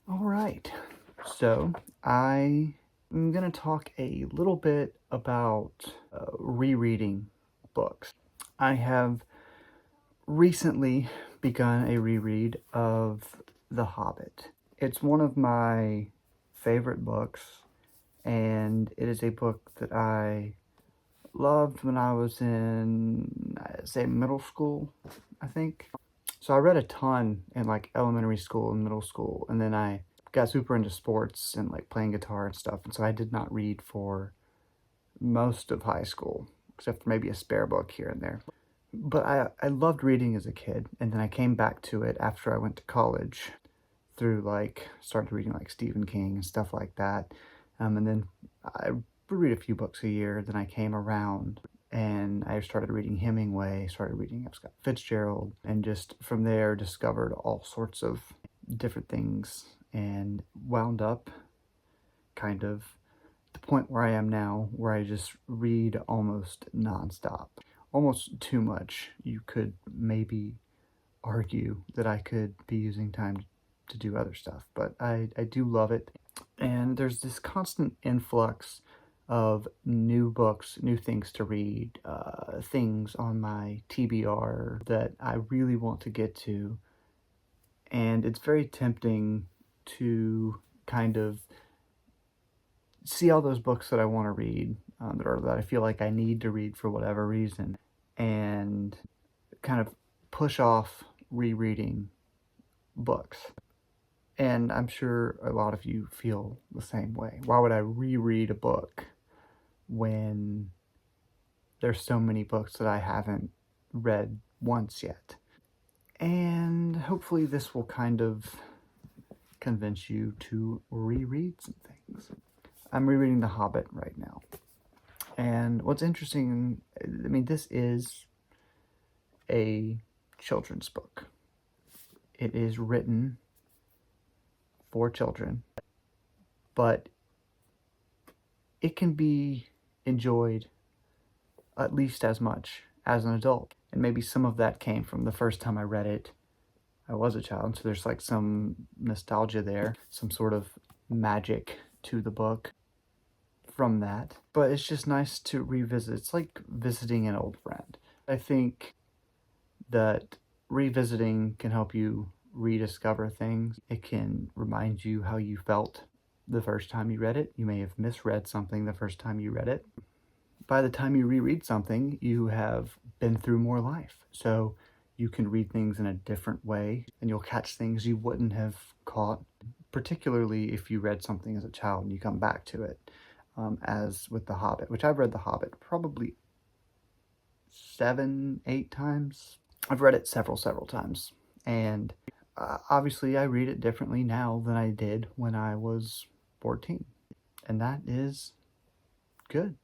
All right, so I am going to talk a little bit about rereading books. I have recently begun a reread of The Hobbit. It's one of my favorite books, and it is a book that I loved when I was in, say, middle school, I think. So I read a ton in like elementary school and middle school, and then I got super into sports and like playing guitar and stuff, and so I did not read for most of high school, except for maybe a spare book here and there. But I loved reading as a kid, and then I came back to it after I went to college through like, started reading like Stephen King and stuff like that. And then I would read a few books a year. Then I came around and I started reading Hemingway, started reading Scott Fitzgerald, and just from there discovered all sorts of different things and wound up kind of the point where I am now, where I just read almost nonstop. Almost too much. You could maybe argue that I could be using time to do other stuff, but I do love it. And there's this constant influx of new books, new things to read, things on my TBR that I really want to get to. And it's very tempting to kind of see all those books that I want to read, that I feel like I need to read for whatever reason, and kind of push off rereading books. And I'm sure a lot of you feel the same way. Why would I reread a book when there's so many books that I haven't read once yet? And hopefully this will kind of convince you to reread some things. I'm rereading The Hobbit right now. And what's interesting, I mean, this is a children's book. It is written for children, but it can be enjoyed at least as much as an adult. And maybe some of that came from the first time I read it. I was a child, so there's like some nostalgia there, some sort of magic to the book from that. But it's just nice to revisit. It's like visiting an old friend. I think that revisiting can help you rediscover things. It can remind you how you felt the first time you read it. You may have misread something the first time you read it. By the time you reread something, you have been through more life. So you can read things in a different way, and you'll catch things you wouldn't have caught, particularly if you read something as a child and you come back to it, as with The Hobbit, which I've read The Hobbit probably 7, 8 times. I've read it several times, and obviously I read it differently now than I did when I was 14, and that is good.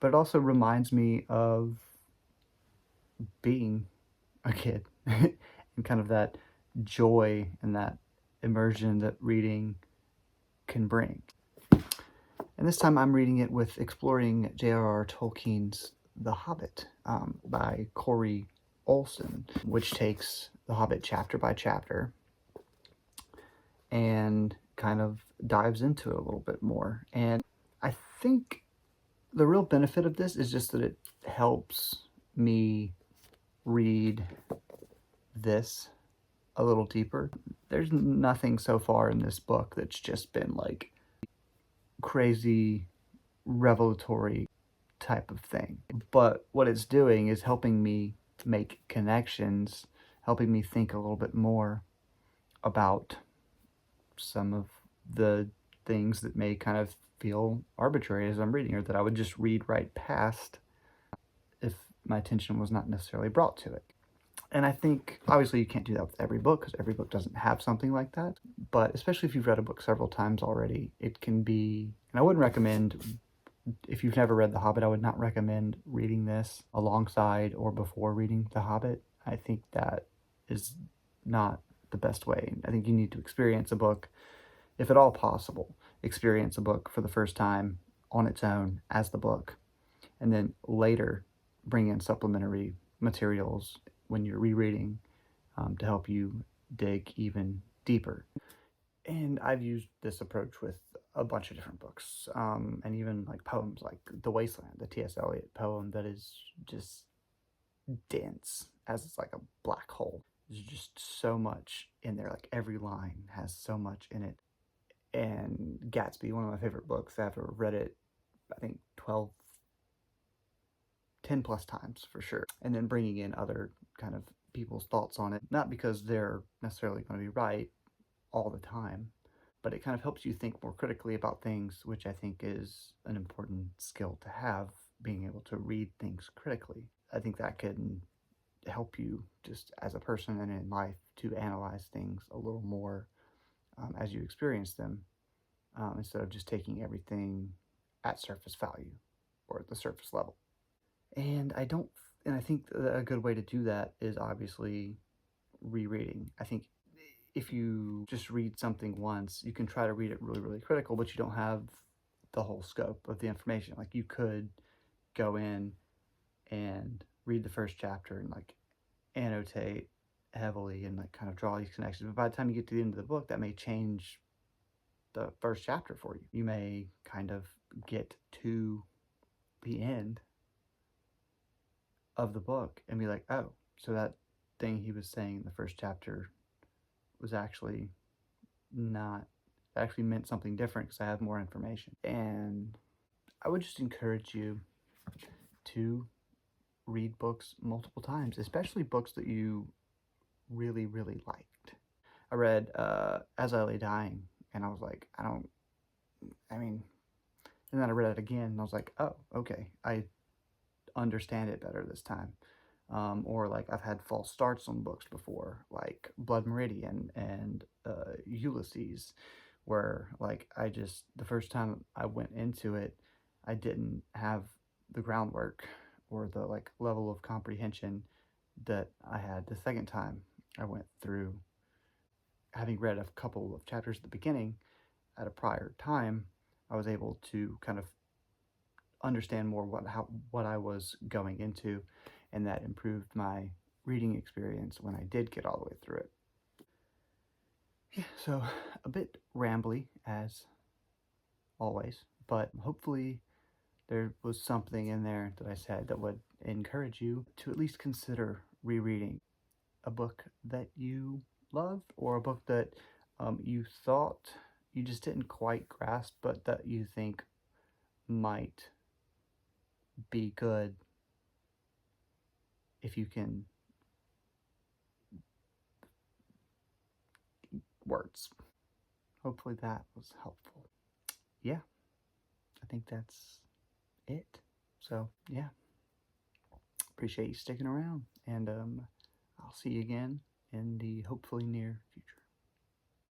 But it also reminds me of being a kid and kind of that joy and that immersion that reading can bring. And this time I'm reading it with exploring J.R.R. Tolkien's The Hobbit, by Corey Olsen, which takes The Hobbit chapter by chapter and kind of dives into it a little bit more. And I think the real benefit of this is just that it helps me read this a little deeper. There's nothing so far in this book that's just been like crazy revelatory type of thing. But what it's doing is helping me make connections, helping me think a little bit more about some of the things that may kind of feel arbitrary as I'm reading, or that I would just read right past if my attention was not necessarily brought to it. And I think, obviously, you can't do that with every book, because every book doesn't have something like that. But especially if you've read a book several times already, it can be, and I wouldn't recommend, if you've never read The Hobbit, I would not recommend reading this alongside or before reading The Hobbit. I think that is not the best way. I think you need to experience a book, if at all possible, experience a book for the first time on its own as the book, and then later bring in supplementary materials when you're rereading, to help you dig even deeper. And I've used this approach with a bunch of different books, and even like poems, like The Wasteland, the T.S. Eliot poem that is just dense as it's like a black hole. There's just so much in there. Like every line has so much in it. And Gatsby, one of my favorite books. I've read it, I think 12, 10 plus times for sure. And then bringing in other kind of people's thoughts on it, not because they're necessarily going to be right all the time, but it kind of helps you think more critically about things, which I think is an important skill to have, being able to read things critically. I think that can help you just as a person and in life to analyze things a little more as you experience them, instead of just taking everything at surface value or at the surface level. And I think a good way to do that is obviously rereading. I think if you just read something once, you can try to read it really, really critical, but you don't have the whole scope of the information. Like you could go in and read the first chapter and like annotate heavily and like kind of draw these connections. But by the time you get to the end of the book, that may change the first chapter for you. You may kind of get to the end of the book and be like, oh, so that thing he was saying in the first chapter was actually not, actually meant something different because I have more information. And I would just encourage you to read books multiple times, especially books that you really, really liked. I read As I Lay Dying, and I was like, I mean, and then I read it again, and I was like, oh, okay, I understand it better this time. Or like I've had false starts on books before, like Blood Meridian and Ulysses, where like the first time I went into it, I didn't have the groundwork or the like level of comprehension that I had the second time I went through. Having read a couple of chapters at the beginning at a prior time, I was able to kind of understand more what I was going into, and that improved my reading experience when I did get all the way through it. Yeah, so a bit rambly as always, but hopefully there was something in there that I said that would encourage you to at least consider rereading a book that you loved, or a book that you thought you just didn't quite grasp, but that you think might be good if you can words. Hopefully that was helpful. Yeah, I think that's it. So, yeah, appreciate you sticking around, and I'll see you again in the hopefully near future.